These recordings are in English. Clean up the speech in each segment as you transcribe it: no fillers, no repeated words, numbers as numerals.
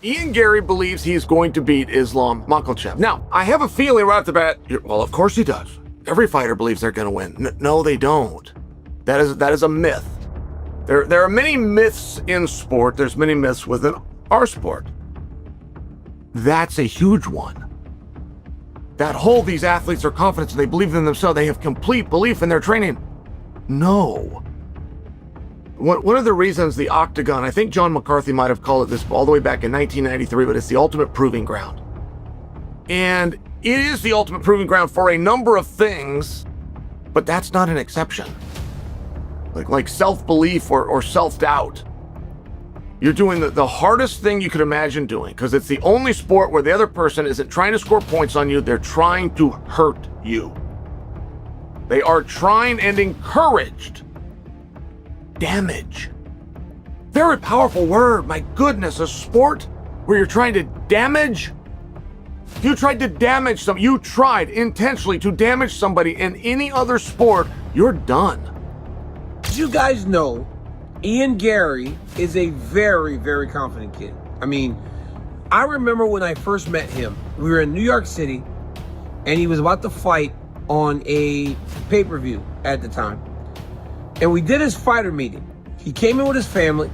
Ian Garry believes he's going to beat Islam Makhachev. Now, I have a feeling right off the bat, well, of course he does. Every fighter believes they're going to win. No, they don't. That is a myth. There are many myths in sport. There's many myths within our sport. That's a huge one. That whole these athletes are confident and they believe in themselves. They have complete belief in their training. No. One of the reasons the octagon, I think John McCarthy might have called it this all the way back in 1993, but it's the ultimate proving ground. And it is the ultimate proving ground for a number of things, but that's not an exception. Like self-belief or self-doubt. You're doing the hardest thing you could imagine doing, because it's the only sport where the other person isn't trying to score points on you, they're trying to hurt you. They are trying and encouraged. Damage. Very powerful word, my goodness, a sport where you're trying to damage. You tried to damage somebody, you tried intentionally to damage somebody in any other sport, you're done. As you guys know, Ian Garry is a very, very confident kid. I mean, I remember when I first met him, we were in New York City, and he was about to fight on a pay-per-view at the time. And we did his fighter meeting. He came in with his family,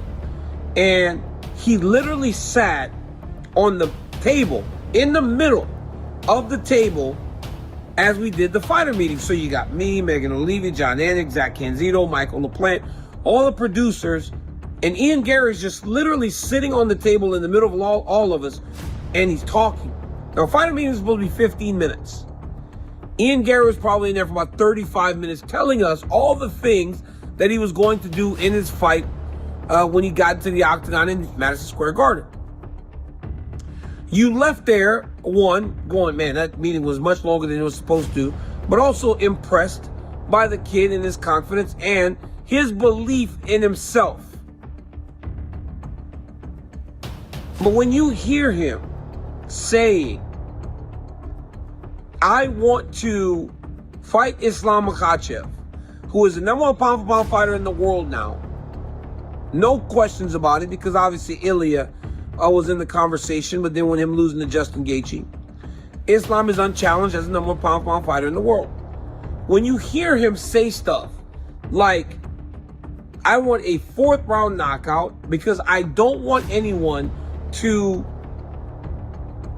and he literally sat on the table, in the middle of the table, as we did the fighter meeting. So you got me, Megan O'Leary, John Anik, Zach Canzito, Michael LaPlante, all the producers, and Ian Garry is just literally sitting on the table in the middle of all of us, and he's talking. Now, a fighter meeting is supposed to be 15 minutes. Ian Garry was probably in there for about 35 minutes telling us all the things that he was going to do in his fight when he got to the octagon in Madison Square Garden. You left there, one, going, man, that meeting was much longer than it was supposed to, but also impressed by the kid and his confidence and his belief in himself. But when you hear him saying, I want to fight Islam Makhachev, who is the #1 pound-for-pound fighter in the world now, no questions about it, because obviously Ilya was in the conversation, but then with him losing to Justin Gaethje, Islam is unchallenged as the #1 pound-for-pound fighter in the world. When you hear him say stuff like, I want a 4th round knockout because I don't want anyone to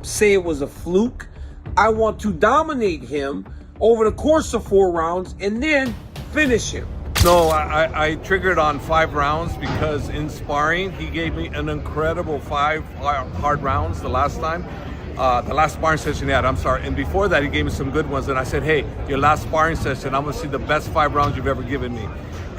say it was a fluke. I want to dominate him over the course of 4 rounds and then finish him. No, I triggered on 5 rounds because in sparring, he gave me an incredible 5 hard rounds the last time. The last sparring session he had, I'm sorry. And before that, he gave me some good ones. And I said, hey, your last sparring session, I'm going to see the best 5 rounds you've ever given me.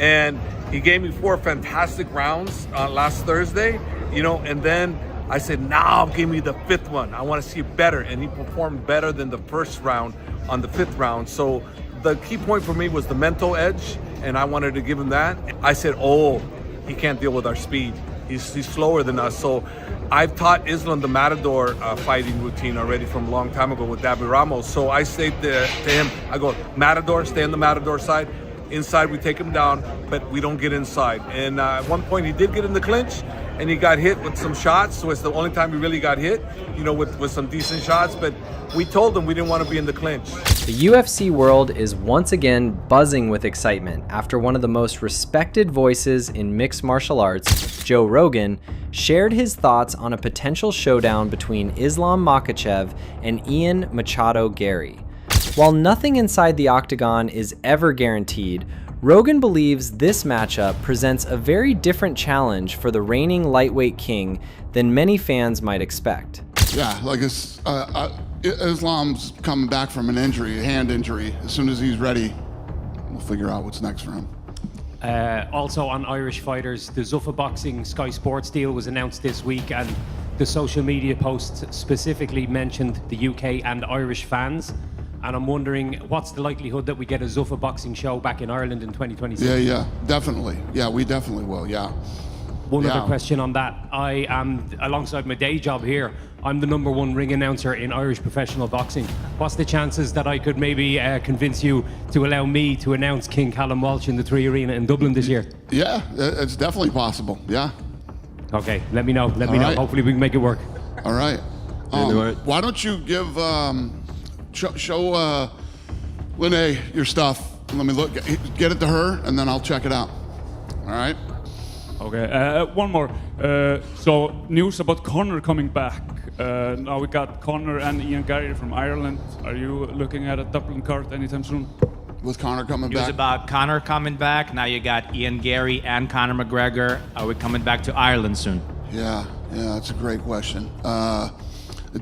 And he gave me 4 fantastic rounds last Thursday, and then I said, now give me the 5th one. I want to see it better. And he performed better than the first round on the 5th round. So the key point for me was the mental edge, and I wanted to give him that. I said, oh, he can't deal with our speed. He's slower than us. So I've taught Islam the Matador fighting routine already from a long time ago with David Ramos. So I say to him, I go, Matador, stay on the Matador side. Inside, we take him down, but we don't get inside. And at one point, he did get in the clinch, and he got hit with some shots. So it's the only time he really got hit, with some decent shots. But we told him we didn't want to be in the clinch. The UFC world is once again buzzing with excitement after one of the most respected voices in mixed martial arts, Joe Rogan, shared his thoughts on a potential showdown between Islam Makhachev and Ian Machado Garry. While nothing inside the octagon is ever guaranteed, Rogan believes this matchup presents a very different challenge for the reigning lightweight king than many fans might expect. Yeah, like Islam's coming back from an injury, a hand injury. As soon as he's ready, we'll figure out what's next for him. Also on Irish fighters, the Zuffa Boxing Sky Sports deal was announced this week, and the social media posts specifically mentioned the UK and Irish fans. And I'm wondering, what's the likelihood that we get a Zuffa boxing show back in Ireland in 2026? Yeah, definitely. Yeah, we definitely will, yeah. One other question on that. I am, alongside my day job here, I'm the #1 ring announcer in Irish professional boxing. What's the chances that I could maybe convince you to allow me to announce King Callum Walsh in the 3 Arena in Dublin this year? Yeah, it's definitely possible, yeah. Okay, let me know. Let me know. Right. Hopefully we can make it work. All right. Into it. Why don't you give show Lene your stuff? Let me look. Get it to her, and then I'll check it out. All right. Okay. One more. So news about Conor coming back. Now we got Conor and Ian Garry from Ireland. Are you looking at a Dublin card anytime soon? With Conor coming News back? about Conor coming back. Now you got Ian Garry and Conor McGregor. Are we coming back to Ireland soon? Yeah, that's a great question.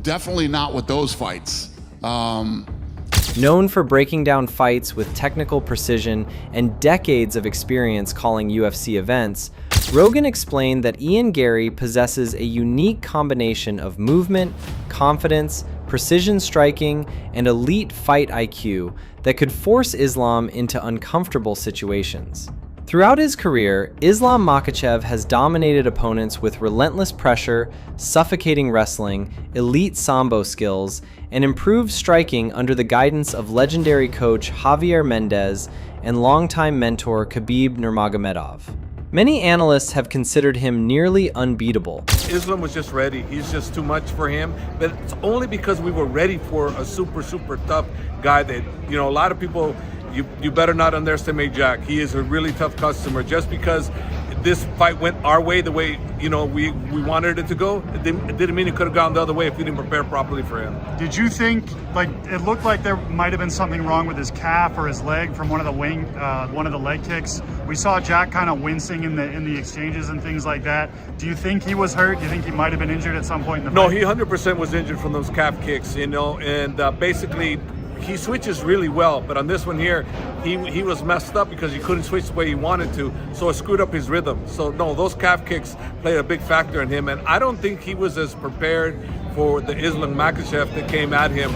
Definitely not with those fights. Known for breaking down fights with technical precision and decades of experience calling UFC events, Rogan explained that Ian Garry possesses a unique combination of movement, confidence, precision striking, and elite fight IQ that could force Islam into uncomfortable situations. Throughout his career, Islam Makhachev has dominated opponents with relentless pressure, suffocating wrestling, elite sambo skills, and improved striking under the guidance of legendary coach Javier Mendez and longtime mentor Khabib Nurmagomedov. Many analysts have considered him nearly unbeatable. Islam was just ready. He's just too much for him. But it's only because we were ready for a super, super tough guy that, a lot of people, you better not underestimate Jack. He is a really tough customer. Just because this fight went our way, the way, we wanted it to go, it didn't mean it could have gone the other way if we didn't prepare properly for him. Did you think, it looked like there might have been something wrong with his calf or his leg from one of the leg kicks? We saw Jack kind of wincing in the exchanges and things like that. Do you think he was hurt? Do you think he might have been injured at some point in the No, fight? he 100% was injured from those calf kicks, and basically he switches really well, but on this one here, he was messed up because he couldn't switch the way he wanted to, so it screwed up his rhythm. So no, those calf kicks played a big factor in him, and I don't think he was as prepared for the Islam Makhachev that came at him.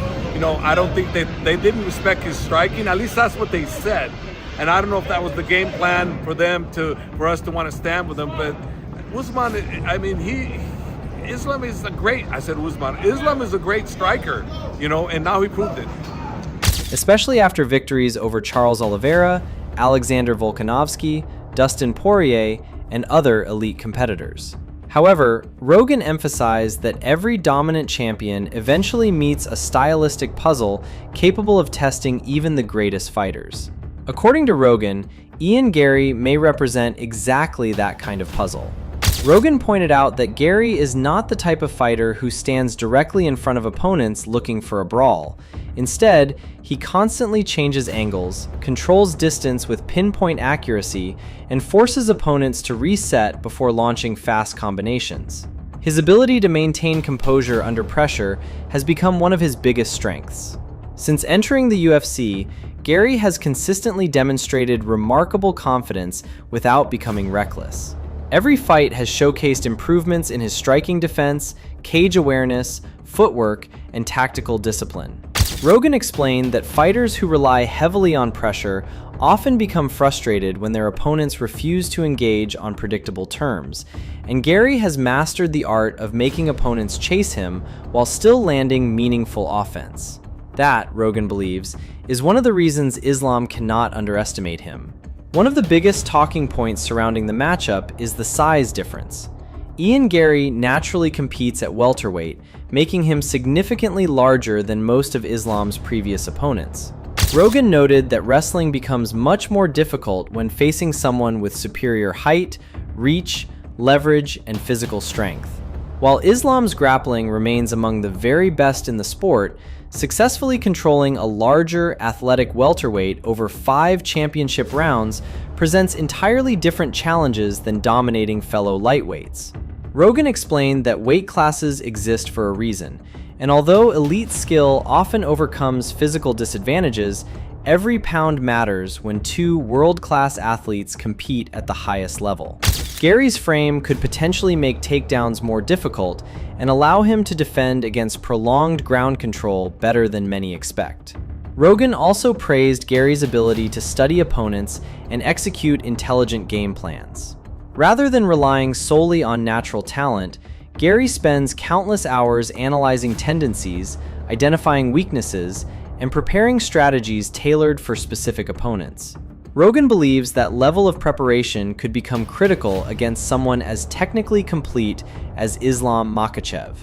I don't think they didn't respect his striking. At least that's what they said, and I don't know if that was the game plan for them for us to want to stand with him. But Usman, Islam is a great. I said Usman. Islam is a great striker, and now he proved it. Especially after victories over Charles Oliveira, Alexander Volkanovski, Dustin Poirier, and other elite competitors. However, Rogan emphasized that every dominant champion eventually meets a stylistic puzzle capable of testing even the greatest fighters. According to Rogan, Ian Garry may represent exactly that kind of puzzle. Rogan pointed out that Garry is not the type of fighter who stands directly in front of opponents looking for a brawl. Instead, he constantly changes angles, controls distance with pinpoint accuracy, and forces opponents to reset before launching fast combinations. His ability to maintain composure under pressure has become one of his biggest strengths. Since entering the UFC, Garry has consistently demonstrated remarkable confidence without becoming reckless. Every fight has showcased improvements in his striking defense, cage awareness, footwork, and tactical discipline. Rogan explained that fighters who rely heavily on pressure often become frustrated when their opponents refuse to engage on predictable terms, and Garry has mastered the art of making opponents chase him while still landing meaningful offense. That, Rogan believes, is one of the reasons Islam cannot underestimate him. One of the biggest talking points surrounding the matchup is the size difference. Ian Garry naturally competes at welterweight, making him significantly larger than most of Islam's previous opponents. Rogan noted that wrestling becomes much more difficult when facing someone with superior height, reach, leverage, and physical strength. While Islam's grappling remains among the very best in the sport, successfully controlling a larger, athletic welterweight over 5 championship rounds presents entirely different challenges than dominating fellow lightweights. Rogan explained that weight classes exist for a reason, and although elite skill often overcomes physical disadvantages, every pound matters when two world-class athletes compete at the highest level. Garry's frame could potentially make takedowns more difficult and allow him to defend against prolonged ground control better than many expect. Rogan also praised Garry's ability to study opponents and execute intelligent game plans. Rather than relying solely on natural talent, Garry spends countless hours analyzing tendencies, identifying weaknesses, and preparing strategies tailored for specific opponents. Rogan believes that level of preparation could become critical against someone as technically complete as Islam Makhachev.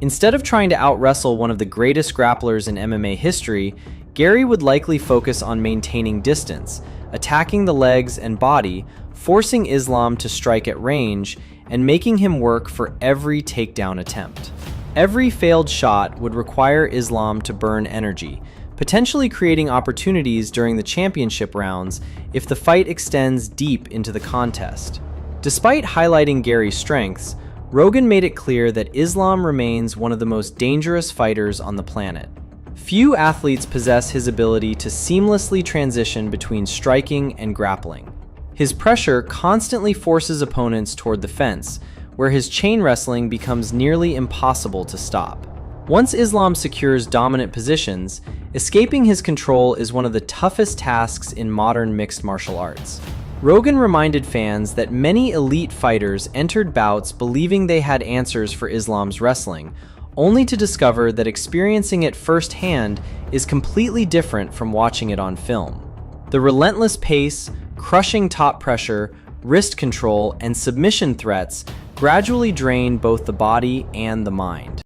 Instead of trying to out-wrestle one of the greatest grapplers in MMA history, Garry would likely focus on maintaining distance, attacking the legs and body, forcing Islam to strike at range, and making him work for every takedown attempt. Every failed shot would require Islam to burn energy, potentially creating opportunities during the championship rounds if the fight extends deep into the contest. Despite highlighting Garry's strengths, Rogan made it clear that Islam remains one of the most dangerous fighters on the planet. Few athletes possess his ability to seamlessly transition between striking and grappling. His pressure constantly forces opponents toward the fence, where his chain wrestling becomes nearly impossible to stop. Once Islam secures dominant positions, escaping his control is one of the toughest tasks in modern mixed martial arts. Rogan reminded fans that many elite fighters entered bouts believing they had answers for Islam's wrestling, only to discover that experiencing it firsthand is completely different from watching it on film. The relentless pace, crushing top pressure, wrist control, and submission threats gradually drain both the body and the mind.